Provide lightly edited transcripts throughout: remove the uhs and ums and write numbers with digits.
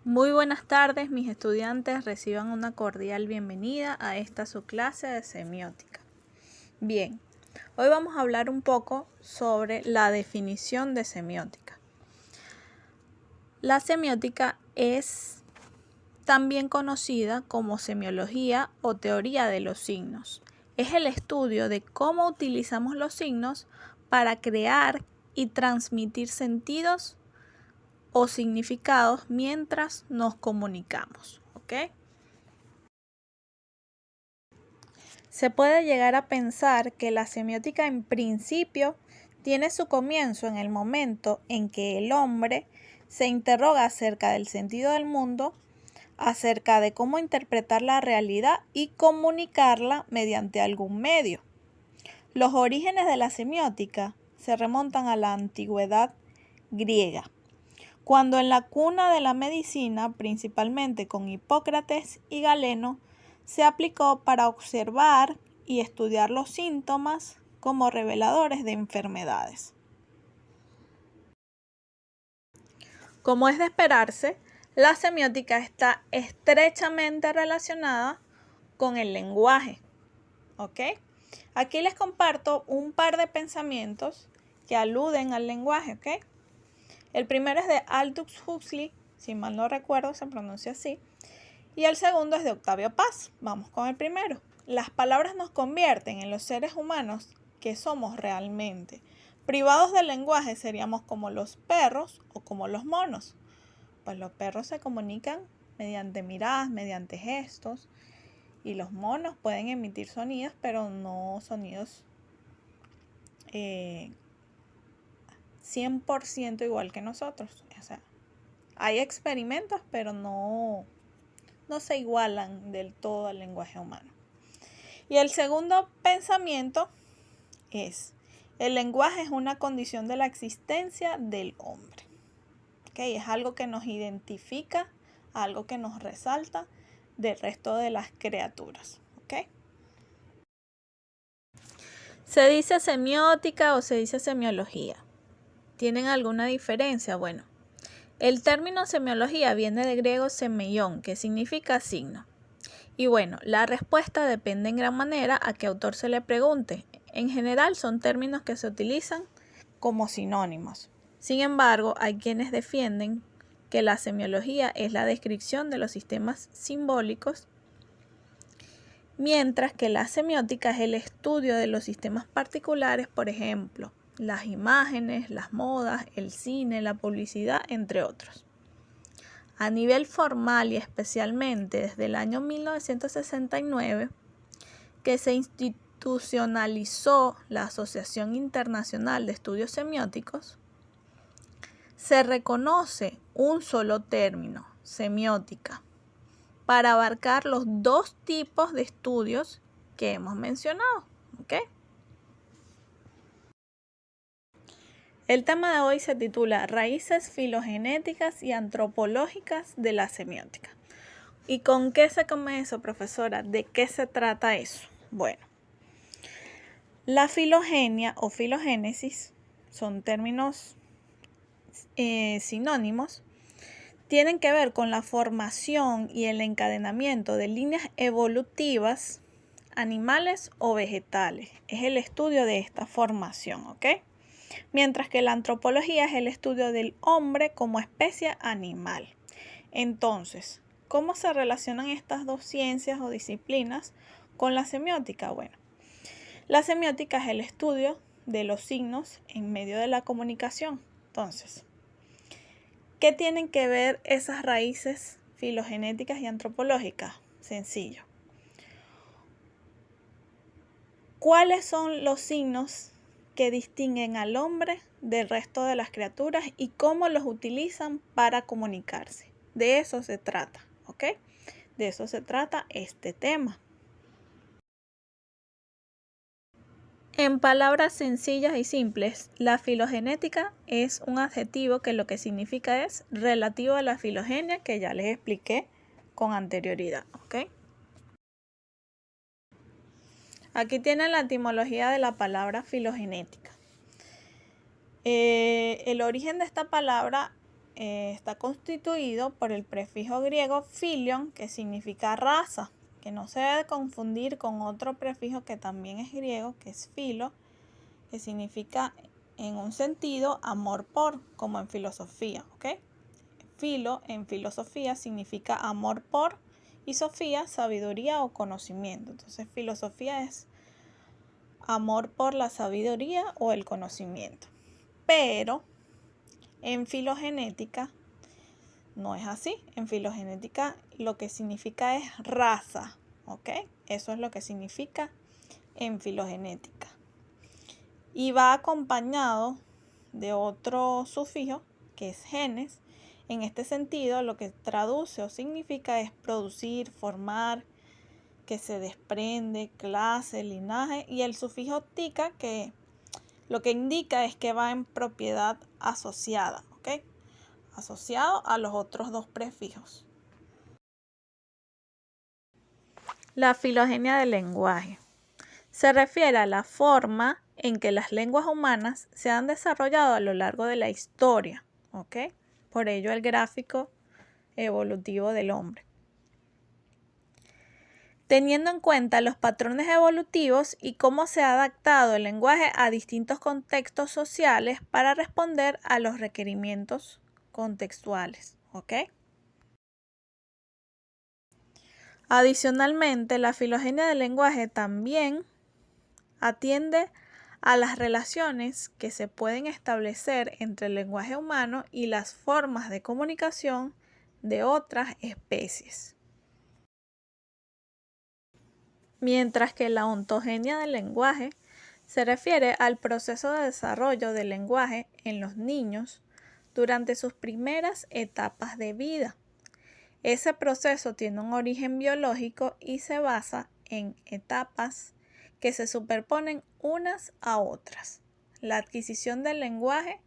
Muy buenas tardes, mis estudiantes. Reciban una cordial bienvenida a esta su clase de semiótica. Bien, hoy vamos a hablar un poco sobre la definición de semiótica. La semiótica es también conocida como semiología o teoría de los signos. Es el estudio de cómo utilizamos los signos para crear y transmitir sentidos o significados mientras nos comunicamos, ¿ok? Se puede llegar a pensar que la semiótica en principio tiene su comienzo en el momento en que el hombre se interroga acerca del sentido del mundo, acerca de cómo interpretar la realidad y comunicarla mediante algún medio. Los orígenes de la semiótica se remontan a la antigüedad griega, cuando en la cuna de la medicina, principalmente con Hipócrates y Galeno, se aplicó para observar y estudiar los síntomas como reveladores de enfermedades. Como es de esperarse, la semiótica está estrechamente relacionada con el lenguaje, ¿ok? Aquí les comparto un par de pensamientos que aluden al lenguaje, ¿ok? El primero es de Aldous Huxley, si mal no recuerdo se pronuncia así, y el segundo es de Octavio Paz. Vamos con el primero. Las palabras nos convierten en los seres humanos que somos realmente. Privados del lenguaje seríamos como los perros o como los monos. Pues los perros se comunican mediante miradas, mediante gestos, y los monos pueden emitir sonidos, pero no sonidos 100% igual que nosotros. O sea, hay experimentos, pero no se igualan del todo al lenguaje humano. Y el segundo pensamiento es: el lenguaje es una condición de la existencia del hombre. ¿Okay? Es algo que nos identifica, algo que nos resalta del resto de las criaturas. ¿Okay? ¿Se dice semiótica o se dice semiología? ¿Tienen alguna diferencia? Bueno, el término semiología viene del griego semeion, que significa signo. Y bueno, la respuesta depende en gran manera a qué autor se le pregunte. En general son términos que se utilizan como sinónimos. Sin embargo, hay quienes defienden que la semiología es la descripción de los sistemas simbólicos, mientras que la semiótica es el estudio de los sistemas particulares, por ejemplo, las imágenes, las modas, el cine, la publicidad, entre otros. A nivel formal y especialmente desde el año 1969, que se institucionalizó la Asociación Internacional de Estudios Semióticos, se reconoce un solo término, semiótica, para abarcar los dos tipos de estudios que hemos mencionado. ¿Okay? El tema de hoy se titula Raíces filogenéticas y antropológicas de la semiótica. ¿Y con qué se come eso, profesora? ¿De qué se trata eso? Bueno, la filogenia o filogénesis son términos sinónimos. Tienen que ver con la formación y el encadenamiento de líneas evolutivas animales o vegetales. Es el estudio de esta formación, ¿ok? Mientras que la antropología es el estudio del hombre como especie animal. Entonces, ¿cómo se relacionan estas dos ciencias o disciplinas con la semiótica? Bueno, la semiótica es el estudio de los signos en medio de la comunicación. Entonces, ¿qué tienen que ver esas raíces filogenéticas y antropológicas? Sencillo. ¿Cuáles son los signos que distinguen al hombre del resto de las criaturas y cómo los utilizan para comunicarse? De eso se trata, ¿ok? De eso se trata este tema. En palabras sencillas y simples, la filogenética es un adjetivo que lo que significa es relativo a la filogenia, que ya les expliqué con anterioridad, ¿ok? Aquí tienen la etimología de la palabra filogenética. El origen de esta palabra está constituido por el prefijo griego philion, que significa raza, que no se debe confundir con otro prefijo que también es griego, que es philo, que significa en un sentido amor por, como en filosofía, ¿ok? Philo en filosofía significa amor por y sofía, sabiduría o conocimiento. Entonces, filosofía es amor por la sabiduría o el conocimiento. Pero en filogenética no es así. En filogenética lo que significa es raza, ¿ok? Eso es lo que significa en filogenética. Y va acompañado de otro sufijo que es genes. En este sentido, lo que traduce o significa es producir, formar, que se desprende, clase, linaje, y el sufijo tica, que lo que indica es que va en propiedad asociada, ¿ok? Asociado a los otros dos prefijos. La filogenia del lenguaje se refiere a la forma en que las lenguas humanas se han desarrollado a lo largo de la historia, ¿ok? Por ello el gráfico evolutivo del hombre. Teniendo en cuenta los patrones evolutivos y cómo se ha adaptado el lenguaje a distintos contextos sociales para responder a los requerimientos contextuales, ¿ok? Adicionalmente, la filogenia del lenguaje también atiende a las relaciones que se pueden establecer entre el lenguaje humano y las formas de comunicación de otras especies. Mientras que la ontogenia del lenguaje se refiere al proceso de desarrollo del lenguaje en los niños durante sus primeras etapas de vida. Ese proceso tiene un origen biológico y se basa en etapas que se superponen unas a otras. La adquisición del lenguaje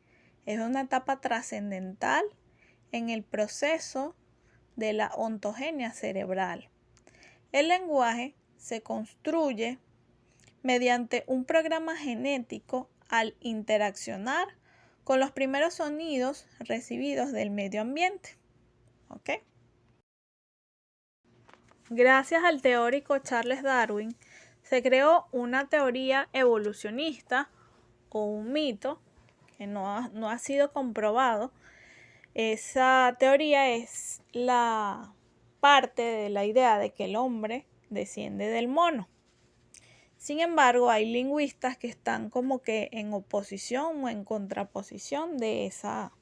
es una etapa trascendental en el proceso de la ontogenia cerebral. El lenguaje se construye mediante un programa genético al interaccionar con los primeros sonidos recibidos del medio ambiente. ¿Ok? Gracias al teórico Charles Darwin, se creó una teoría evolucionista o un mito que no ha sido comprobado. Esa teoría es la parte de la idea de que el hombre desciende del mono. Sin embargo, hay lingüistas que están como que en oposición o en contraposición de esa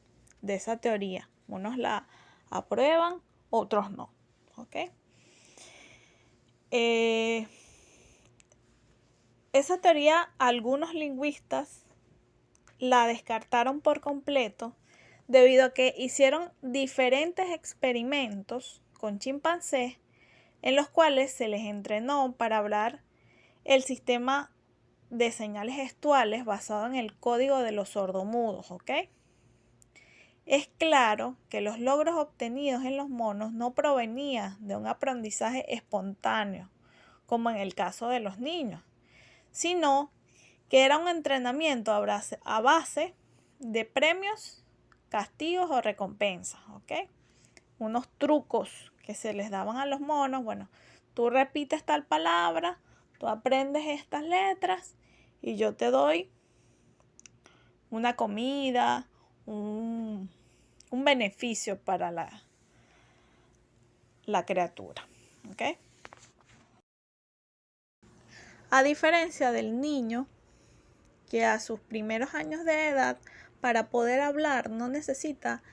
teoría. Unos la aprueban, otros no. ¿Ok? Esa teoría algunos lingüistas la descartaron por completo debido a que hicieron diferentes experimentos con chimpancés en los cuales se les entrenó para hablar el sistema de señales gestuales basado en el código de los sordomudos, ¿ok? Es claro que los logros obtenidos en los monos no provenían de un aprendizaje espontáneo, como en el caso de los niños, sino que era un entrenamiento a base de premios, castigos o recompensas, ¿ok? Unos trucos que se les daban a los monos. Bueno, tú repites tal palabra, tú aprendes estas letras y yo te doy una comida, un beneficio para la criatura, ¿ok? A diferencia del niño, que a sus primeros años de edad, para poder hablar, no necesita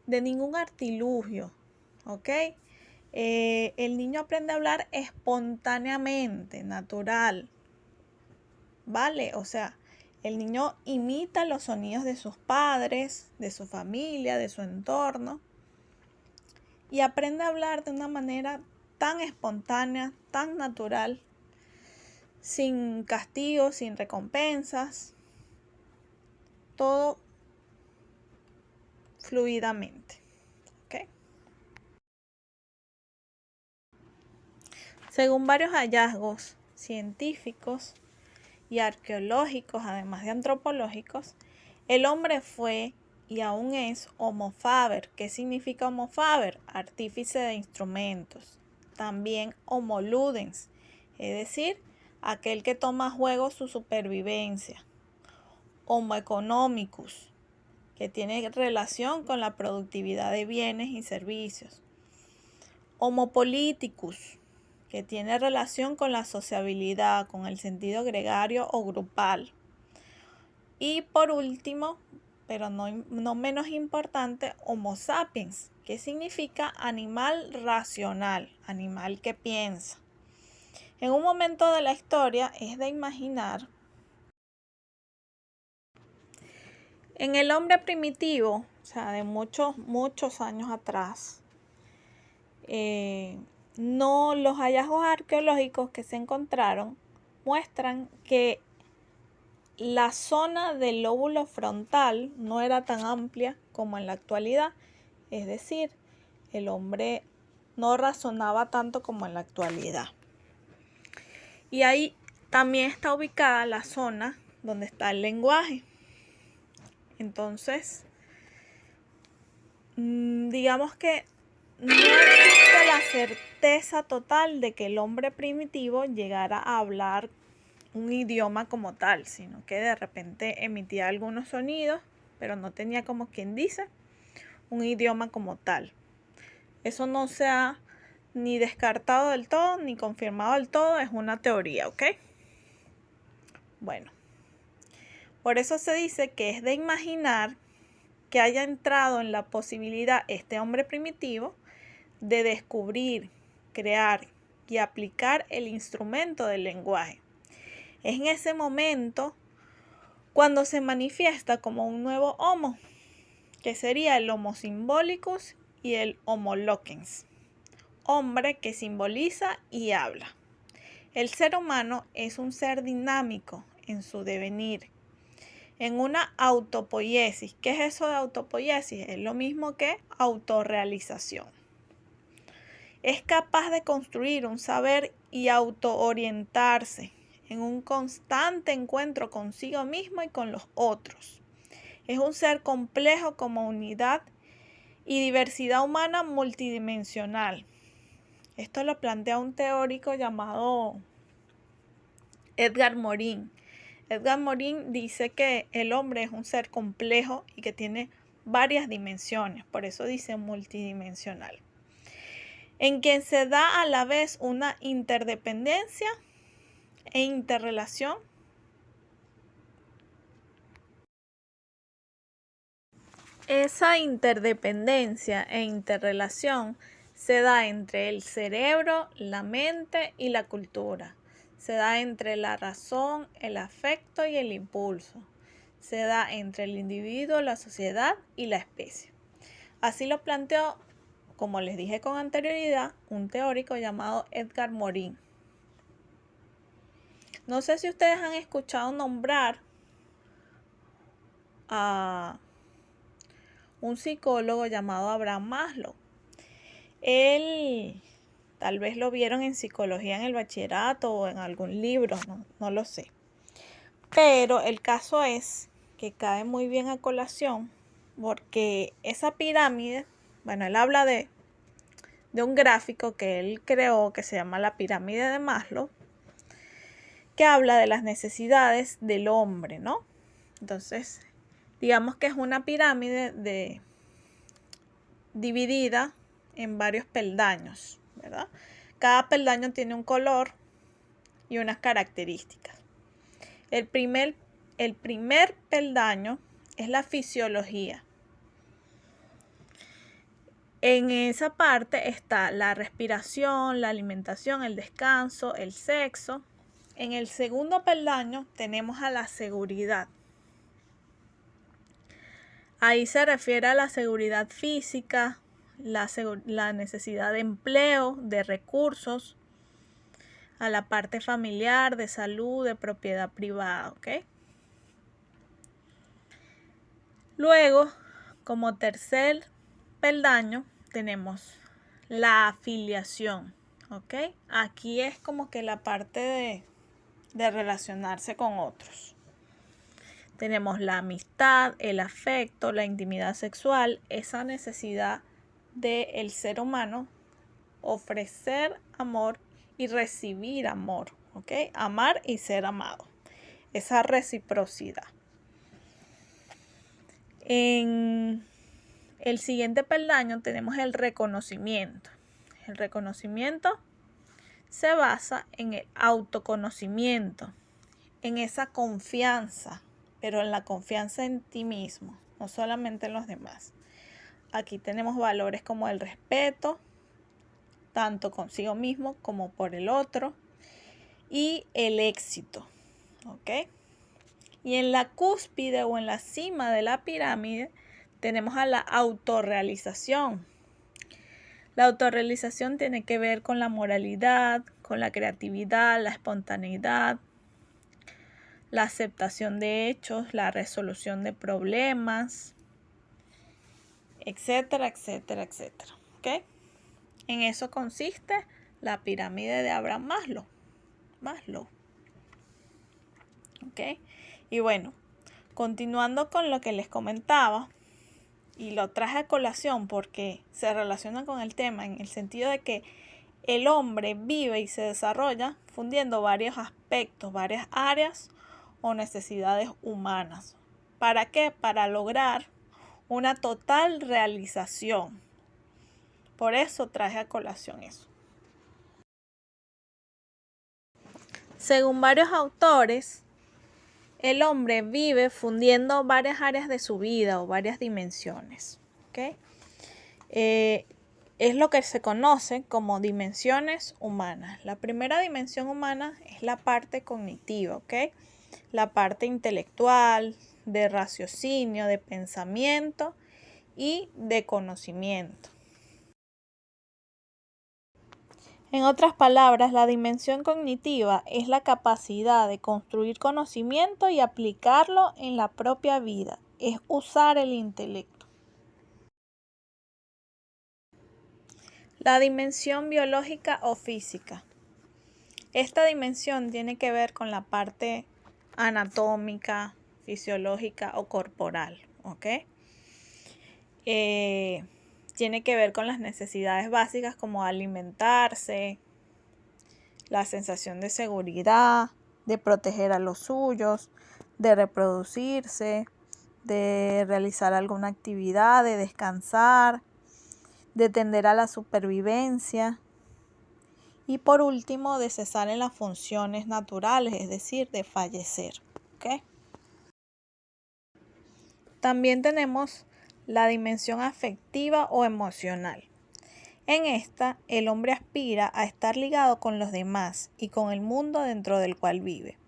de ningún artilugio, ¿ok? El niño aprende a hablar espontáneamente, natural, ¿vale? O sea, el niño imita los sonidos de sus padres, de su familia, de su entorno, y aprende a hablar de una manera tan espontánea, tan natural, sin castigos, sin recompensas, todo fluidamente. ¿Okay? Según varios hallazgos científicos y arqueológicos, además de antropológicos, el hombre fue y aún es Homo faber. ¿Qué significa Homo faber? Artífice de instrumentos. También Homo ludens, es decir, aquel que toma a juego su supervivencia. Homo economicus, que tiene relación con la productividad de bienes y servicios. Homo politicus, que tiene relación con la sociabilidad, con el sentido gregario o grupal. Y por último, pero no menos importante, Homo sapiens, que significa animal racional, animal que piensa. En un momento de la historia es de imaginar en el hombre primitivo, o sea, de muchos años atrás, los hallazgos arqueológicos que se encontraron muestran que la zona del lóbulo frontal no era tan amplia como en la actualidad, es decir, el hombre no razonaba tanto como en la actualidad. Y ahí también está ubicada la zona donde está el lenguaje. Entonces, digamos que no existe la certeza total de que el hombre primitivo llegara a hablar un idioma como tal, sino que de repente emitía algunos sonidos, pero no tenía, como quien dice, un idioma como tal. Eso no se ha ni descartado del todo ni confirmado del todo, es una teoría, ¿ok? Bueno, por eso se dice que es de imaginar que haya entrado en la posibilidad este hombre primitivo de descubrir, crear y aplicar el instrumento del lenguaje. Es en ese momento cuando se manifiesta como un nuevo homo, que sería el Homo symbolicus y el Homo loquens, hombre que simboliza y habla. El ser humano es un ser dinámico en su devenir, en una autopoiesis. ¿Qué es eso de autopoiesis? Es lo mismo que autorrealización. Es capaz de construir un saber y autoorientarse en un constante encuentro consigo mismo y con los otros. Es un ser complejo como unidad y diversidad humana multidimensional. Esto lo plantea un teórico llamado Edgar Morin. Edgar Morin dice que el hombre es un ser complejo y que tiene varias dimensiones, por eso dice multidimensional, en quien se da a la vez una interdependencia e interrelación. Esa interdependencia e interrelación se da entre el cerebro, la mente y la cultura. Se da entre la razón, el afecto y el impulso. Se da entre el individuo, la sociedad y la especie. Así lo planteó, como les dije con anterioridad, un teórico llamado Edgar Morin. No sé si ustedes han escuchado nombrar a un psicólogo llamado Abraham Maslow. Él tal vez lo vieron en psicología en el bachillerato o en algún libro, no lo sé. Pero el caso es que cae muy bien a colación porque esa pirámide, bueno, él habla de un gráfico que él creó que se llama la pirámide de Maslow, que habla de las necesidades del hombre, ¿no? Entonces, digamos que es una pirámide dividida en varios peldaños, ¿verdad? Cada peldaño tiene un color y unas características. El primer peldaño es la fisiología. En esa parte está la respiración, la alimentación, el descanso, el sexo. En el segundo peldaño tenemos a la seguridad. Ahí se refiere a la seguridad física, la necesidad de empleo, de recursos, a la parte familiar, de salud, de propiedad privada, ¿ok? Luego, como tercer peldaño, tenemos la afiliación, ¿ok? Aquí es como que la parte de relacionarse con otros. Tenemos la amistad, el afecto, la intimidad sexual, esa necesidad del ser humano ofrecer amor y recibir amor, ¿ok? Amar y ser amado, esa reciprocidad. En el siguiente peldaño tenemos el reconocimiento. El reconocimiento se basa en el autoconocimiento, en esa confianza, pero en la confianza en ti mismo, no solamente en los demás. Aquí tenemos valores como el respeto, tanto consigo mismo como por el otro, y el éxito, ¿ok? Y en la cúspide o en la cima de la pirámide tenemos a la autorrealización. La autorrealización tiene que ver con la moralidad, con la creatividad, la espontaneidad, la aceptación de hechos, la resolución de problemas, etcétera, etcétera, etcétera. ¿Ok? En eso consiste la pirámide de Abraham Maslow. ¿Ok? Y bueno, continuando con lo que les comentaba, y lo traje a colación porque se relaciona con el tema en el sentido de que el hombre vive y se desarrolla fundiendo varios aspectos, varias áreas o necesidades humanas. ¿Para qué? Para lograr una total realización. Por eso traje a colación eso. Según varios autores, el hombre vive fundiendo varias áreas de su vida o varias dimensiones. ¿Okay? Es lo que se conoce como dimensiones humanas. La primera dimensión humana es la parte cognitiva, ¿ok? La parte intelectual, de raciocinio, de pensamiento y de conocimiento. En otras palabras, la dimensión cognitiva es la capacidad de construir conocimiento y aplicarlo en la propia vida. Es usar el intelecto. La dimensión biológica o física. Esta dimensión tiene que ver con la parte anatómica, fisiológica o corporal, ¿ok? Tiene que ver con las necesidades básicas como alimentarse, la sensación de seguridad, de proteger a los suyos, de reproducirse, de realizar alguna actividad, de descansar, de tender a la supervivencia. Y por último, de cesar en las funciones naturales, es decir, de fallecer. ¿Okay? También tenemos la dimensión afectiva o emocional. En esta, el hombre aspira a estar ligado con los demás y con el mundo dentro del cual vive.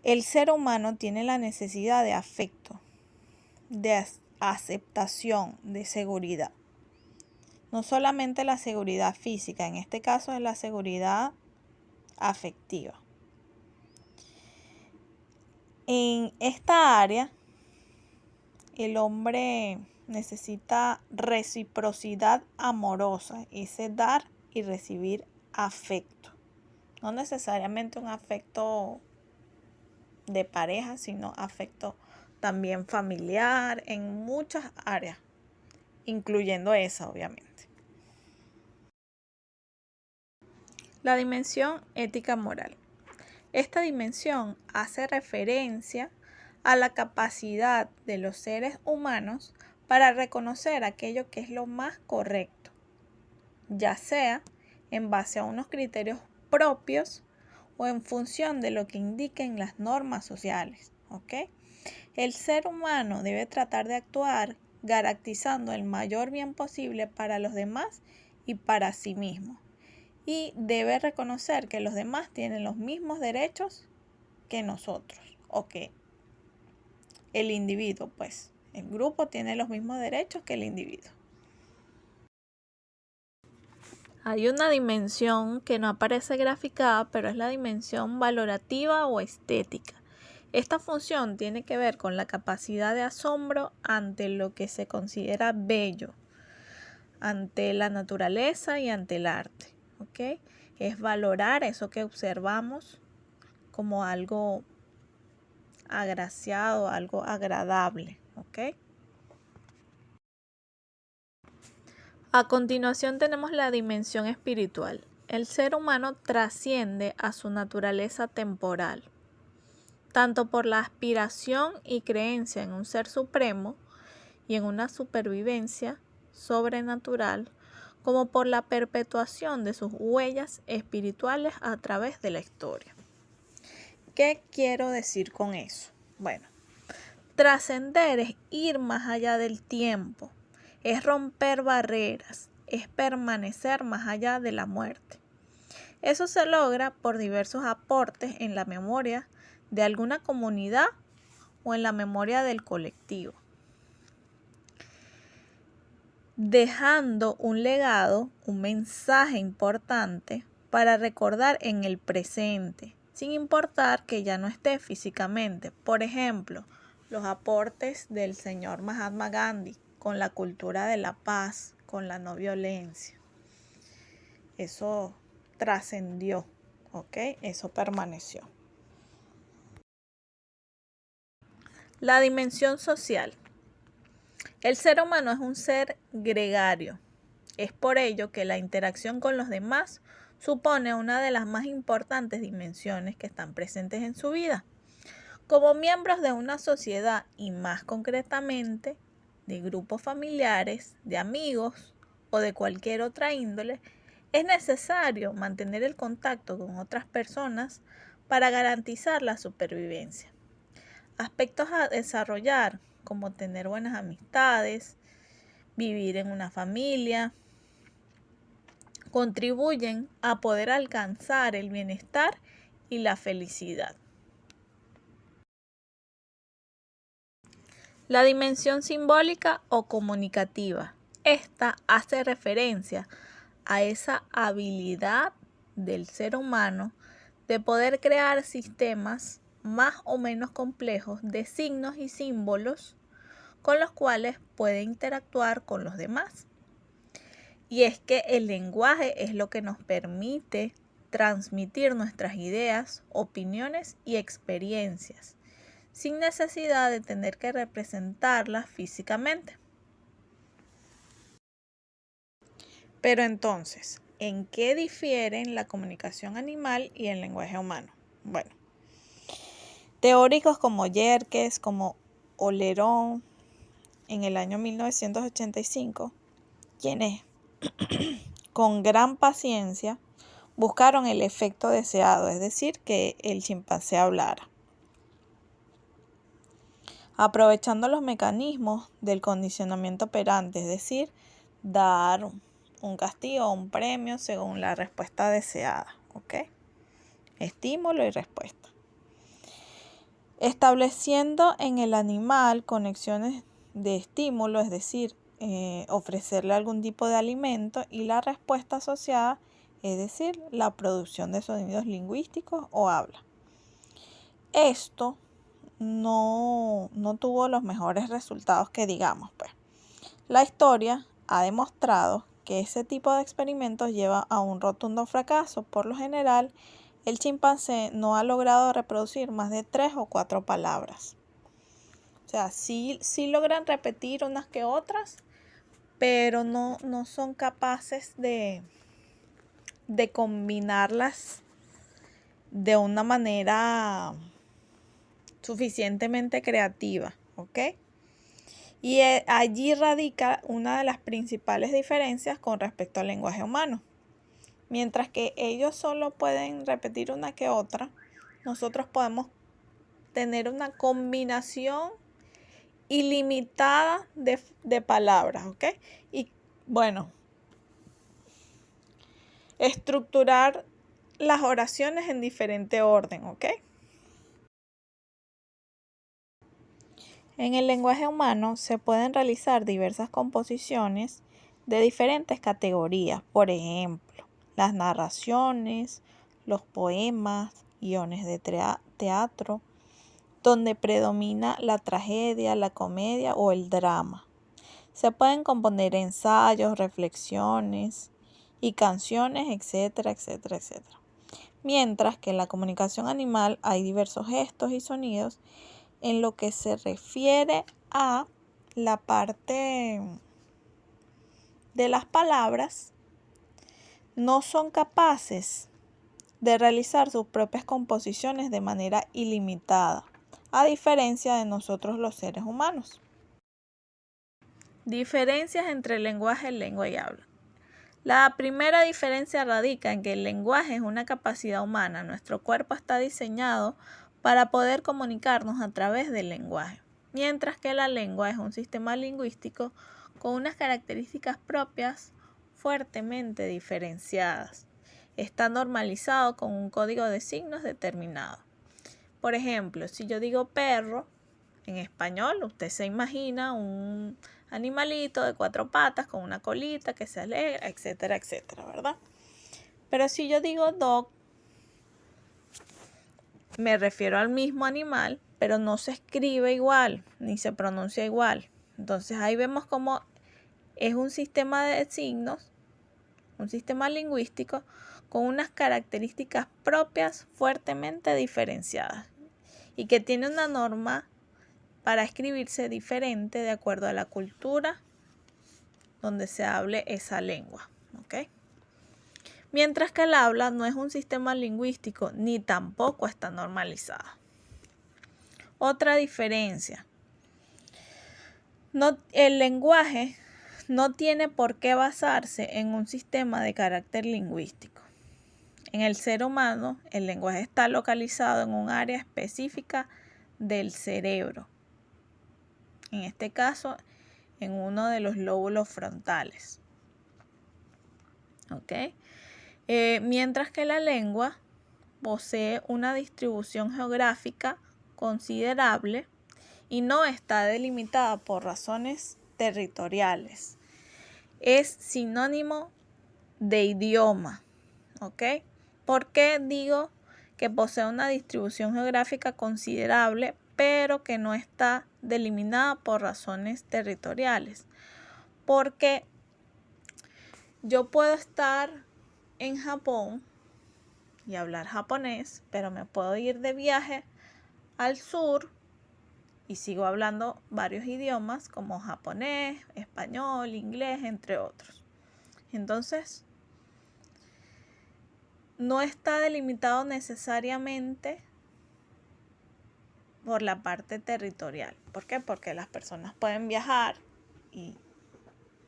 El ser humano tiene la necesidad de afecto, de aceptación, de seguridad. No solamente la seguridad física, en este caso es la seguridad afectiva. En esta área, el hombre necesita reciprocidad amorosa, ese dar y recibir afecto. No necesariamente un afecto de pareja, sino afecto también familiar en muchas áreas, incluyendo esa, obviamente. La dimensión ética moral. Esta dimensión hace referencia a la capacidad de los seres humanos para reconocer aquello que es lo más correcto, ya sea en base a unos criterios propios o en función de lo que indiquen las normas sociales. ¿Ok? El ser humano debe tratar de actuar garantizando el mayor bien posible para los demás y para sí mismo. Y debe reconocer que los demás tienen los mismos derechos que nosotros, o que el individuo, pues, el grupo tiene los mismos derechos que el individuo. Hay una dimensión que no aparece graficada, pero es la dimensión valorativa o estética. Esta función tiene que ver con la capacidad de asombro ante lo que se considera bello, ante la naturaleza y ante el arte. ¿Ok? Es valorar eso que observamos como algo agraciado, algo agradable, ¿ok? A continuación tenemos la dimensión espiritual. El ser humano trasciende a su naturaleza temporal, tanto por la aspiración y creencia en un ser supremo y en una supervivencia sobrenatural, como por la perpetuación de sus huellas espirituales a través de la historia. ¿Qué quiero decir con eso? Bueno, trascender es ir más allá del tiempo, es romper barreras, es permanecer más allá de la muerte. Eso se logra por diversos aportes en la memoria de alguna comunidad o en la memoria del colectivo, dejando un legado, un mensaje importante para recordar en el presente, sin importar que ya no esté físicamente. Por ejemplo, los aportes del señor Mahatma Gandhi con la cultura de la paz, con la no violencia. Eso trascendió, ¿ok? Eso permaneció. La dimensión social. El ser humano es un ser gregario. Es por ello que la interacción con los demás supone una de las más importantes dimensiones que están presentes en su vida. Como miembros de una sociedad y más concretamente de grupos familiares, de amigos o de cualquier otra índole, es necesario mantener el contacto con otras personas para garantizar la supervivencia. Aspectos a desarrollar como tener buenas amistades, vivir en una familia, contribuyen a poder alcanzar el bienestar y la felicidad. La dimensión simbólica o comunicativa. Esta hace referencia a esa habilidad del ser humano de poder crear sistemas más o menos complejos de signos y símbolos con los cuales puede interactuar con los demás. Y es que el lenguaje es lo que nos permite transmitir nuestras ideas, opiniones y experiencias, sin necesidad de tener que representarlas físicamente. Pero entonces, ¿en qué difieren la comunicación animal y el lenguaje humano? Bueno, teóricos como Yerkes, como Olerón, en el año 1985, quienes con gran paciencia buscaron el efecto deseado, es decir, que el chimpancé hablara, aprovechando los mecanismos del condicionamiento operante, es decir, dar un castigo o un premio según la respuesta deseada, ¿ok? Estímulo y respuesta. Estableciendo en el animal conexiones de estímulo, es decir, ofrecerle algún tipo de alimento, y la respuesta asociada, es decir, la producción de sonidos lingüísticos o habla. Esto no tuvo los mejores resultados que digamos, pues. La historia ha demostrado que ese tipo de experimentos lleva a un rotundo fracaso. Por lo general, el chimpancé no ha logrado reproducir más de 3 o 4 palabras. O sea, sí logran repetir unas que otras, pero no son capaces de combinarlas de una manera suficientemente creativa, ¿ok? Y allí radica una de las principales diferencias con respecto al lenguaje humano. Mientras que ellos solo pueden repetir una que otra, nosotros podemos tener una combinación ilimitada de palabras, ¿ok? Y bueno, estructurar las oraciones en diferente orden, ¿ok? En el lenguaje humano se pueden realizar diversas composiciones de diferentes categorías, por ejemplo, las narraciones, los poemas, guiones de teatro, donde predomina la tragedia, la comedia o el drama. Se pueden componer ensayos, reflexiones y canciones, etcétera, etcétera, etcétera. Mientras que en la comunicación animal hay diversos gestos y sonidos en lo que se refiere a la parte de las palabras, no son capaces de realizar sus propias composiciones de manera ilimitada, a diferencia de nosotros los seres humanos. Diferencias entre lenguaje, lengua y habla. La primera diferencia radica en que el lenguaje es una capacidad humana. Nuestro cuerpo está diseñado para poder comunicarnos a través del lenguaje, mientras que la lengua es un sistema lingüístico con unas características propias fuertemente diferenciadas. Está normalizado con un código de signos determinado. Por ejemplo, si yo digo perro, en español usted se imagina un animalito de 4 patas con una colita que se alegra, etcétera, etcétera, ¿verdad? Pero si yo digo dog, me refiero al mismo animal, pero no se escribe igual, ni se pronuncia igual. Entonces ahí vemos cómo es un sistema de signos, un sistema lingüístico con unas características propias fuertemente diferenciadas y que tiene una norma para escribirse diferente de acuerdo a la cultura donde se hable esa lengua, ¿ok? Mientras que el habla no es un sistema lingüístico ni tampoco está normalizada. Otra diferencia. El lenguaje no tiene por qué basarse en un sistema de carácter lingüístico. En el ser humano, el lenguaje está localizado en un área específica del cerebro. En este caso, en uno de los lóbulos frontales. ¿Ok? Mientras que la lengua posee una distribución geográfica considerable y no está delimitada por razones territoriales. Es sinónimo de idioma. ¿Ok? ¿Por qué digo que posee una distribución geográfica considerable, pero que no está delimitada por razones territoriales? Porque yo puedo estar en Japón y hablar japonés, pero me puedo ir de viaje al sur y sigo hablando varios idiomas como japonés, español, inglés, entre otros. Entonces, no está delimitado necesariamente por la parte territorial. ¿Por qué? Porque las personas pueden viajar y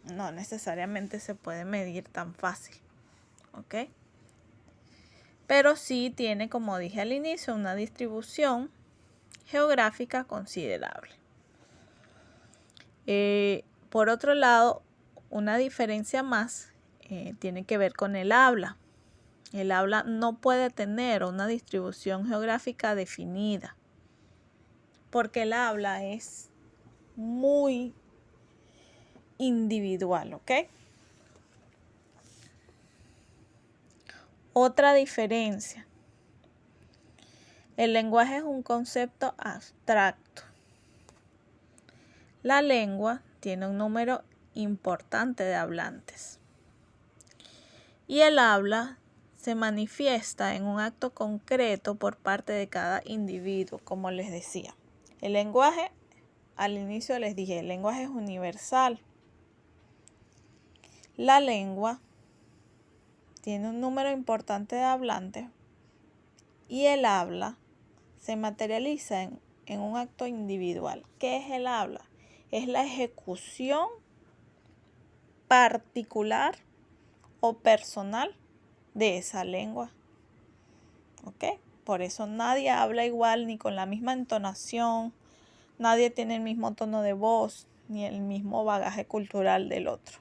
no necesariamente se puede medir tan fácil. ¿Ok? Pero sí tiene, como dije al inicio, una distribución geográfica considerable. Por otro lado, una diferencia más tiene que ver con el habla. El habla no puede tener una distribución geográfica definida, porque el habla es muy individual, ¿ok? Otra diferencia. El lenguaje es un concepto abstracto. La lengua tiene un número importante de hablantes. Y el habla se manifiesta en un acto concreto por parte de cada individuo, como les decía. El lenguaje, al inicio les dije, el lenguaje es universal. La lengua tiene un número importante de hablantes y el habla se materializa en un acto individual. ¿Qué es el habla? Es la ejecución particular o personal de esa lengua. ¿Ok? Por eso nadie habla igual ni con la misma entonación, nadie tiene el mismo tono de voz ni el mismo bagaje cultural del otro.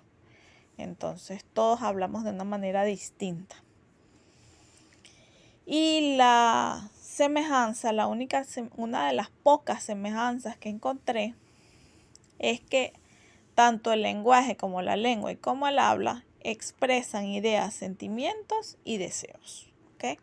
Entonces todos hablamos de una manera distinta. Y la semejanza, una de las pocas semejanzas que encontré es que tanto el lenguaje como la lengua y como el habla expresan ideas, sentimientos y deseos. ¿Ok?